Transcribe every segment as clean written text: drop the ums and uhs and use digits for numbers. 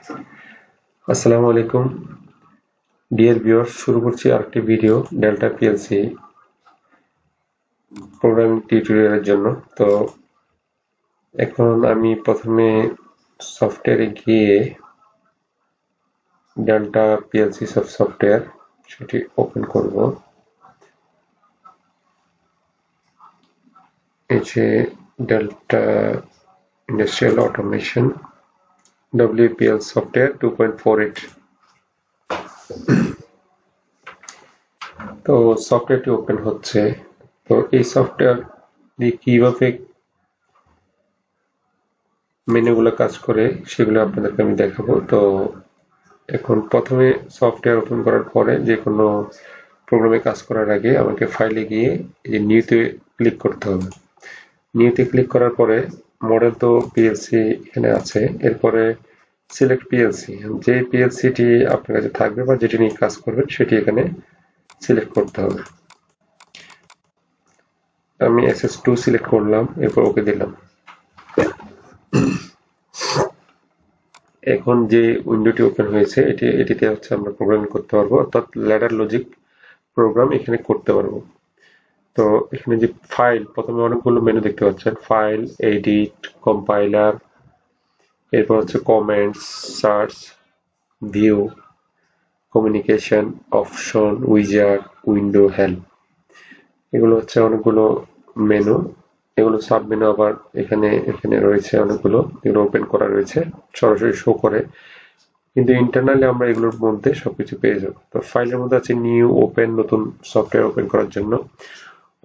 আসসালামু আলাইকুম dear viewers, শুরু করছি আরেকটি ভিডিও ডেল্টা পিএলসি প্রোগ্রামিং টিউটোরিয়ালের জন্য। তো এখন আমি প্রথমে সফটওয়্যারে গিয়ে ডেল্টা পিএলসি সফটওয়্যার সেটি ওপেন করব। এই যে delta industrial automation WPL software 2.48। তো সফটওয়্যারটি ওপেন হচ্ছে। তো এই সফটওয়্যার দিয়ে কিভাবে মেনুগুলো কাজ করে সেগুলো আপনাদেরকে আমি দেখাবো। তো এখন প্রথমে সফটওয়্যার ওপেন করার পরে যে কোনো প্রোগ্রামে কাজ করার আগে আমাকে ফাইলে গিয়ে এই নিউতে ক্লিক করতে হবে। নিউতে ক্লিক করার পরে মডেল তো পিএলসি এখানে আছে, এরপরে সিলেক্ট পিএলসি, যে পিএলসিটি আপনার কাছে থাকবে বা যেটি নিয়ে কাজ করবেন সেটি এখানে সিলেক্ট করতে হবে। আমি SS2 সিলেক্ট করলাম, এরপর ওকে দিলাম। এখন যে উইন্ডোটি ওপেন হয়েছে এটিতে হচ্ছে আমরা প্রোগ্রামিং করতে পারবো, অর্থাৎ ল্যাডার লজিক প্রোগ্রাম এখানে করতে পারবো। তো এখানে যে ফাইল, প্রথমে অনেকগুলো মেনু দেখতে পাচ্ছেন, ফাইল, এডিট, কম্পাইলার, এরপর হচ্ছে comments, search, view, communication, option, wizard, window, help. এগুলো হচ্ছে অনেকগুলো মেনু। এগুলো সাব মেনু আবার এখানে রয়েছে অনেকগুলো, এগুলো ওপেন করা রয়েছে, সরাসরি শো করে, কিন্তু ইন্টারনালি আমরা এগুলোর মধ্যে সবকিছু পেয়ে যাব। তো ফাইলের মধ্যে আছে নিউ, ওপেন, নতুন সফটওয়্যার ওপেন করার জন্য।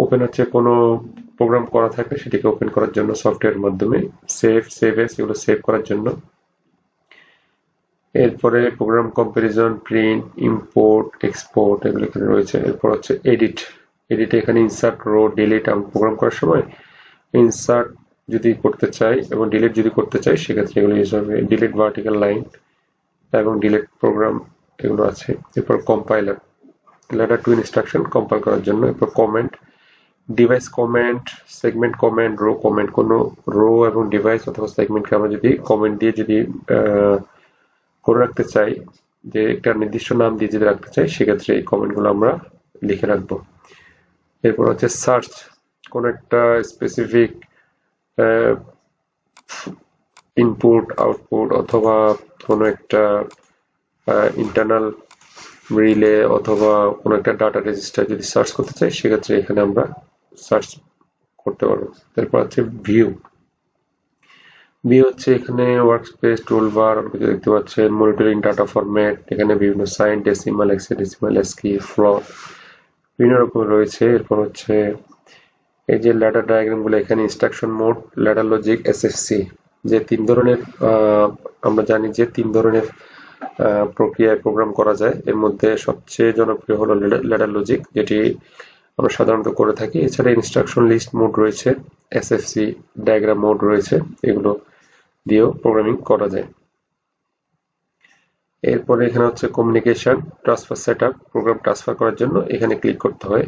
ওপেন হচ্ছে কোনো প্রোগ্রাম করা থাকলে সেটিকে ওপেন করার জন্য সফটওয়্যারের মাধ্যমে। সেভ এস, এগুলো সেভ করার জন্য। এরপরে program comparison, print, import, export, এগুলো এখানে রয়েছে। এরপর হচ্ছে এডিট। এখানে ইনসার্ট, রো, ডিলিট, আমি প্রোগ্রাম করার সময় ইনসার্ট যদি করতে চাই এবং ডিলিট যদি করতে চাই সেক্ষেত্রে এগুলো ইউজ হবে। ডিলিট ভার্টিক্যাল লাইন এবং ডিলিট প্রোগ্রাম, এগুলো আছে। এরপর compiler, ladder to instruction compile করার জন্য। এরপর comment, device comment, segment comment, row comment. কোনো রো এবং ডিভাইস অথবা সেগমেন্টকে আমরা যদি কমেন্ট দিয়ে যদি করে রাখতে চাই, যে একটা নির্দিষ্ট নাম দিয়ে যদি রাখতে চাই, সেক্ষেত্রে এই কমেন্টগুলো আমরা লিখে রাখবো। এরপর হচ্ছে সার্চ, কোন একটা স্পেসিফিক ইনপুট, আউটপুট অথবা কোনো একটা ইন্টারনাল রিলে অথবা কোনো একটা ডাটা রেজিস্টার যদি সার্চ করতে চাই, সেক্ষেত্রে এখানে আমরা সার্চ করতে পারবো। তারপর হচ্ছে ভিউ হচ্ছে এখানে ওয়ার্কস্পেস, টুলবার দেখতে পাচ্ছেন, মনিটরিং, ডাটা ফরম্যাট, এখানে বিভিন্ন sign, decimal, hexadecimal, ASCII, float, বিভিন্ন রকম রয়েছে। এরপর হচ্ছে এই যে ল্যাডার ডায়াগ্রাম গুলো, এখানে instruction mode, ladder logic, SFC, যে তিন ধরনের আমরা জানি যে তিন ধরনের প্রক্রিয়ায় প্রোগ্রাম করা যায়। এর মধ্যে সবচেয়ে জনপ্রিয় হলো ল্যাডার লজিক, যেটি আমরা সাধারণত করে থাকি। এছাড়া ইনস্ট্রাকশন লিস্ট মোড রয়েছে, SFC ডায়াগ্রাম মোড রয়েছে, এগুলো দিয়েও প্রোগ্রামিং করা যায়। এরপরে এখানে হচ্ছে communication, transfer setup, program transfer করার জন্য এখানে ক্লিক করতে হয়।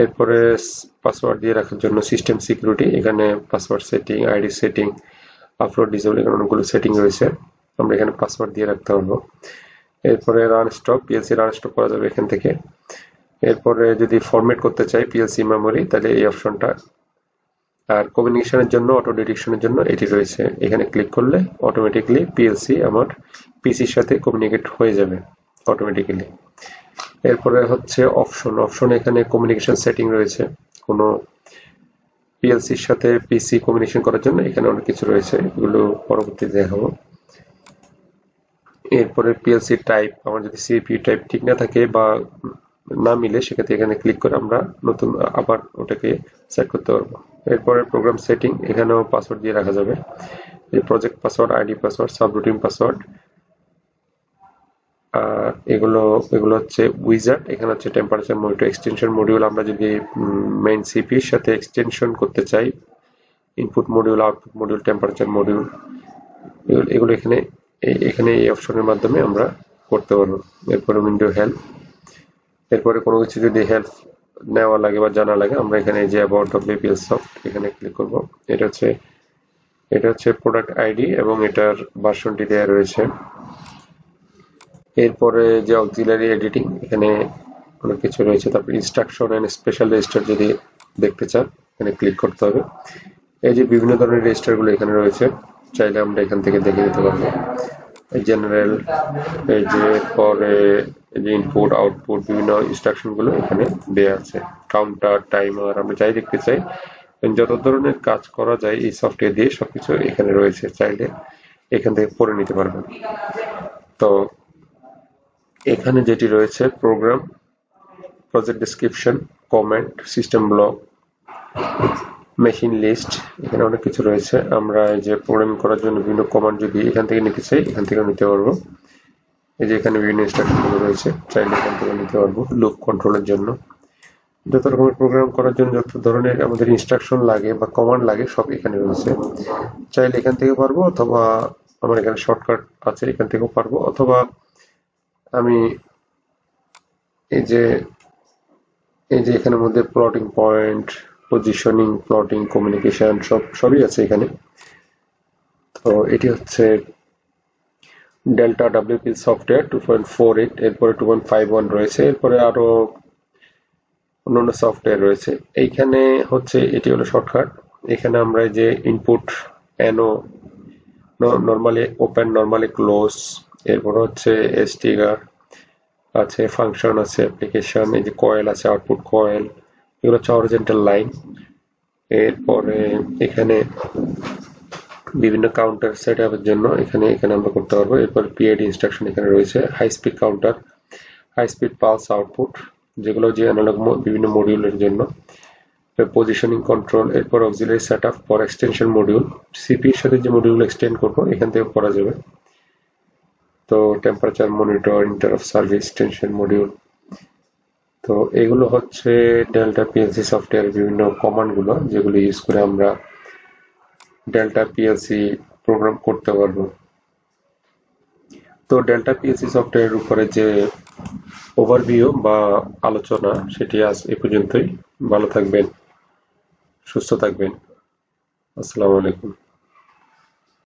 এরপরে পাসওয়ার্ড দিয়ে রাখার জন্য সিস্টেম সিকিউরিটি, এখানে password setting, ID setting, upload disable, এখানে অনেকগুলো সেটিং রয়েছে, আমরা এখানে পাসওয়ার্ড দিয়ে রাখতে পারবো। এরপরে run stop, PLC run stop করা যাবে এখান থেকে। এরপরে যদি ফরম্যাট করতে চাই পিএলসি মেমোরি, তাহলে এই অপশনটা। আর কমিউনিকেশনের জন্য, অটো ডিটেকশনের জন্য এটি রয়েছে, এখানে ক্লিক করলে অটোমেটিক্যালি পিএলসি আমার পিসির সাথে কমিউনিকেট হয়ে যাবে অটোমেটিক্যালি। এরপরে হচ্ছে অপশন, এখানে কমিউনিকেশন সেটিং রয়েছে, কোনো পিএলসির সাথে পিসি কমিউনিকেশন করার জন্য এখানে অনেক কিছু রয়েছে, এগুলো পরবর্তীতে দেখাবো। এরপরে পিএলসি টাইপ, আমার যদি সিপিইউ টাইপ ঠিক না থাকে বা না মিলে, সেক্ষেত্রে এখানে ক্লিক করে আমরা নতুন আবার ওটাকে সেট করতে পারবো। এরপরে প্রোগ্রাম সেটিং, এখানেও পাসওয়ার্ড দিয়ে রাখা যাবে, এই project password, ID password, subroutine password. আর এগুলো হচ্ছে উইজার্ড, এখানে হচ্ছে টেম্পারেচার মনিটর, এক্সটেনশন মডিউল, আমরা যদি মেইন সিপিইউর সাথে এক্সটেনশন করতে চাই, input module, output module, temperature module, এগুলো এখানে এই অপশনের মাধ্যমে আমরা করতে পারবো। এরপরে উইন্ডো হেল্প, এরপরে কোনো কিছু যদি হেল্প নেওয়া লাগে বা জানা লাগে, আমরা এখানে যে অ্যাবাউট WPL সফট, এখানে ক্লিক করব। এটা হচ্ছে প্রোডাক্ট আইডি এবং এটার ভার্সনটি দেওয়া রয়েছে। এরপরে যে অক্সিলারি এডিটিং, এখানে অনেক কিছু রয়েছে। তারপর ইনস্ট্রাকশন এন্ড স্পেশাল রেজিস্টার যদি দেখতে চান এখানে ক্লিক করতে হবে। এই যে বিভিন্ন ধরনের রেজিস্টার গুলো এখানে রয়েছে, চাইলে আমরা এখান থেকে দেখে নিতে পারবো। জেনারেল, এই যে পরে যে ইনপুট আউটপুট বিভিন্ন ইনস্ট্রাকশন গুলো এখানে দেয়া আছে। কাউন্টার, টাইমার, আমরা যাই দেখতে চাই, যত ধরনের কাজ করা যায় এই সফটওয়্যার দিয়ে সবকিছু এখানে রয়েছে, চাইলে এখান থেকে পড়ে নিতে পারবেন। তো এখানে যেটি রয়েছে program, project description, comment, system block, machine list, এখানে অনেক কিছু রয়েছে। আমরা এই যে প্রোগ্রামিং করার জন্য বিভিন্ন কমান্ড যদি এখান থেকে নিতে চাই এখান থেকে নিতে পারবো। এই যে এখানে বিভিন্ন ইনস্ট্রাকশন গুলো রয়েছে, চাইলে এখান থেকে নিতে পারবো। লুপ কন্ট্রোলের জন্য, যত রকমের প্রোগ্রাম করার জন্য যত ধরনের আমাদের ইনস্ট্রাকশন লাগে বা কমান্ড লাগে সব এখানে রয়েছে, চাইলে এখান থেকে পারবো, অথবা আমার এখানে শর্টকাট আছে এখান থেকেও পারবো, অথবা আমি এই যে এখানের মধ্যে plotting point, positioning, plotting, communication সবই আছে এখানে। তো এটি হচ্ছে ডেল্টা WPL সফটওয়্যার 2.48, এরপরে 2.51 রয়েছে, এরপরে আরো অন্যান্য সফটওয়্যার রয়েছে। এইখানে হচ্ছে এটি হলো শর্টকাট। এখানে আমরা যে ইনপুট এনো, নরমালি ওপেন, নরমালি ক্লোজ, এরপর হচ্ছে এসটিগার আছে, ফাংশন আছে, অ্যাপ্লিকেশন, এই যে কয়েল আছে, আউটপুট কয়েল, এগুলো হচ্ছে হরিজন্টাল লাইন। এরপরে এখানে বিভিন্ন কাউন্টার সেট আপের জন্য এখানে আমরা করতে পারবো। এরপর পিআইডি ইনস্ট্রাকশন এখানে রয়েছে, high speed counter, high speed pulse output, যেগুলো যে অ্যানালগ বিভিন্ন মডিউলের জন্য, পজিশনিং কন্ট্রোল, এরপর auxiliary set up for extension module, CP এর সাথে যে মডিউল এক্সটেন্ড করবো এখান থেকে করা যাবে। তো temperature monitor, interrupt service, tension module. তো এগুলো হচ্ছে ডেল্টা পিএলসি সফটওয়্যার বিভিন্ন কমান্ড গুলো, যেগুলো ইউজ করে আমরা ডেল্টা পিএলসি প্রোগ্রাম করতে পারবো। তো ডেল্টা পিএলসি সফটওয়্যারের উপরে যে ওভারভিউ বা আলোচনা সেটি আজ এ পর্যন্তই। ভালো থাকবেন, সুস্থ থাকবেন। আসসালামু আলাইকুম।